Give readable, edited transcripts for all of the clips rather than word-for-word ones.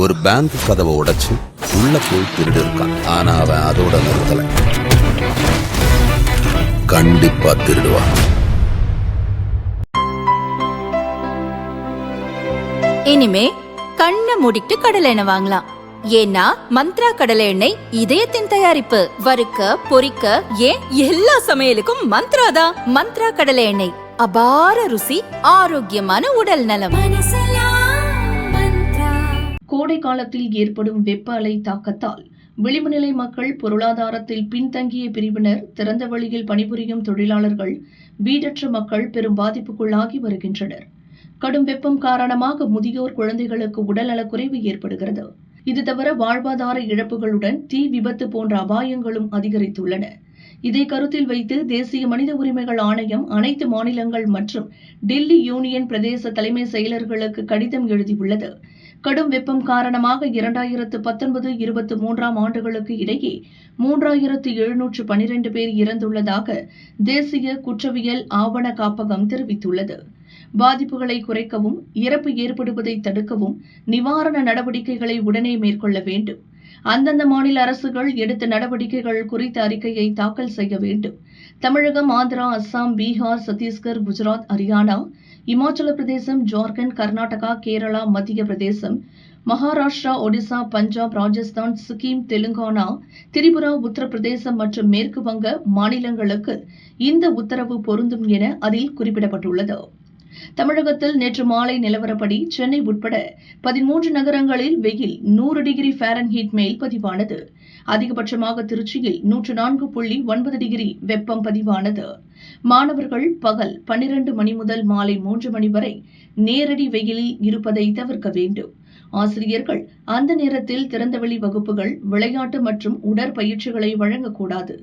ஒரு பேங்க் கதவை உடைச்சு உள்ள போய் திருடு இருக்கான். ஆனா அவன் அதோட நிறுத்தல, கண்டிப்பா திருடுவான். இனிமே கண்ணை மூடிட்டு கடலை எண்ணெய் வாங்கலாம். ஏன்னா மந்த்ரா கடலை எண்ணெய் இதயத்தின் தயாரிப்பு. வறுக்க பொரிக்க ஏன் எல்லா சமையலுக்கும் மந்த்ரா தான். மந்த்ரா கடலை எண்ணெய், அபார ருசி, ஆரோக்கியமான உடல் நலம். கோடை காலத்தில் ஏற்படும் வெப்ப அலை தாக்கத்தால் விளிம்பு நிலை மக்கள், பொருளாதாரத்தில் பின்தங்கிய பிரிவினர், திறந்த வெளியில் பணிபுரியும் தொழிலாளர்கள், வீடற்ற மக்கள் பெரும் பாதிப்புக்குள்ளாகி வருகின்றனர். கடும் வெப்பம் காரணமாக முதியோர், குழந்தைகளுக்கு உடல்நலக்குறைவு ஏற்படுகிறது. இது தவிர வாழ்வாதார இழப்புகளுடன் தீ விபத்து போன்ற அபாயங்களும் அதிகரித்துள்ளன. இதை கருத்தில் வைத்து தேசிய மனித உரிமைகள் ஆணையம் அனைத்து மாநிலங்கள் மற்றும் டெல்லி யூனியன் பிரதேச தலைமை செயலர்களுக்கு கடிதம் எழுதியுள்ளது. கடும் வெப்பம் காரணமாக 2019-23 ஆண்டுகளுக்கு இடையே 3712 பேர் இறந்துள்ளதாக தேசிய குற்றவியல் ஆவண காப்பகம் தெரிவித்துள்ளது. பாதிப்புகளை குறைக்கவும், இறப்பு ஏற்படுவதை தடுக்கவும் நிவாரண நடவடிக்கைகளை உடனே மேற்கொள்ள வேண்டும். அந்தந்த மாநில அரசுகள் எடுத்த நடவடிக்கைகள் குறித்த அறிக்கையை தாக்கல் செய்ய வேண்டும். தமிழகம், ஆந்திரா, அஸ்ஸாம், பீகார், சத்தீஸ்கர், குஜராத், ஹரியானா, இமாச்சல பிரதேசம், ஜார்க்கண்ட், கர்நாடகா, கேரளா, மத்திய பிரதேசம், மகாராஷ்டிரா, ஒடிசா, பஞ்சாப், ராஜஸ்தான், சிக்கிம், தெலுங்கானா, திரிபுரா, உத்தரப்பிரதேசம் மற்றும் மேற்கு வங்க மாநிலங்களுக்கு இந்த உத்தரவு பொருந்தும் என அதில் குறிப்பிடப்பட்டுள்ளது. தமிழகத்தில் நேற்று மாலை நிலவரப்படி சென்னை உட்பட 13 நகரங்களில் வெயில் 100 டிகிரி ஃபாரன்ஹீட் மேல் பதிவானது. அதிகபட்சமாக திருச்சியில் 104.9 டிகிரி வெப்பம் பதிவானது. மாணவர்கள் பகல் 12 மணி முதல் மாலை 3 மணி வரை நேரடி வெயிலில் இருப்பதை தவிர்க்க வேண்டும். ஆசிரியர்கள் அந்த நேரத்தில் திறந்தவெளி வகுப்புகள், விளையாட்டு மற்றும் உடற்பயிற்சிகளை வழங்கக்கூடாது.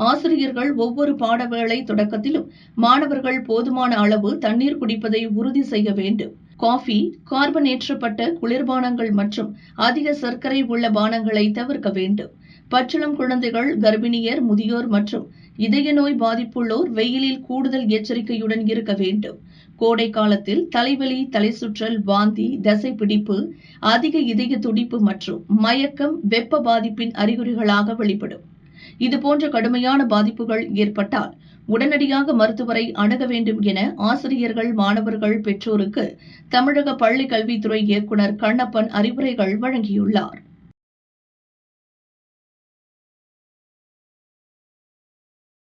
ஆசிரியர்கள் ஒவ்வொரு பாடவேளை தொடக்கத்திலும் மாணவர்கள் போதுமான அளவு தண்ணீர் குடிப்பதை உறுதி செய்ய வேண்டும். காஃபி, கார்பனேற்றப்பட்ட குளிர்பானங்கள் மற்றும் அதிக சர்க்கரை உள்ள பானங்களை தவிர்க்க வேண்டும். பச்சிளம் குழந்தைகள், கர்ப்பிணியர், முதியோர் மற்றும் இதய நோய் பாதிப்புள்ளோர் வெயிலில் கூடுதல் எச்சரிக்கையுடன் இருக்க வேண்டும். கோடை காலத்தில் தலைவலி, தலை சுற்றல், வாந்தி, தசைப்பிடிப்பு, அதிக இதய துடிப்பு மற்றும் மயக்கம் வெப்ப பாதிப்பின் அறிகுறிகளாக வெளிப்படும். இதுபோன்ற கடுமையான பாதிப்புகள் ஏற்பட்டால் உடனடியாக மருத்துவரை அணுக வேண்டும் என ஆசிரியர்கள், மாணவர்கள், பெற்றோருக்கு தமிழக பள்ளிக் கல்வித்துறை இயக்குநர் கண்ணப்பன் அறிவுரைகள் வழங்கியுள்ளார்.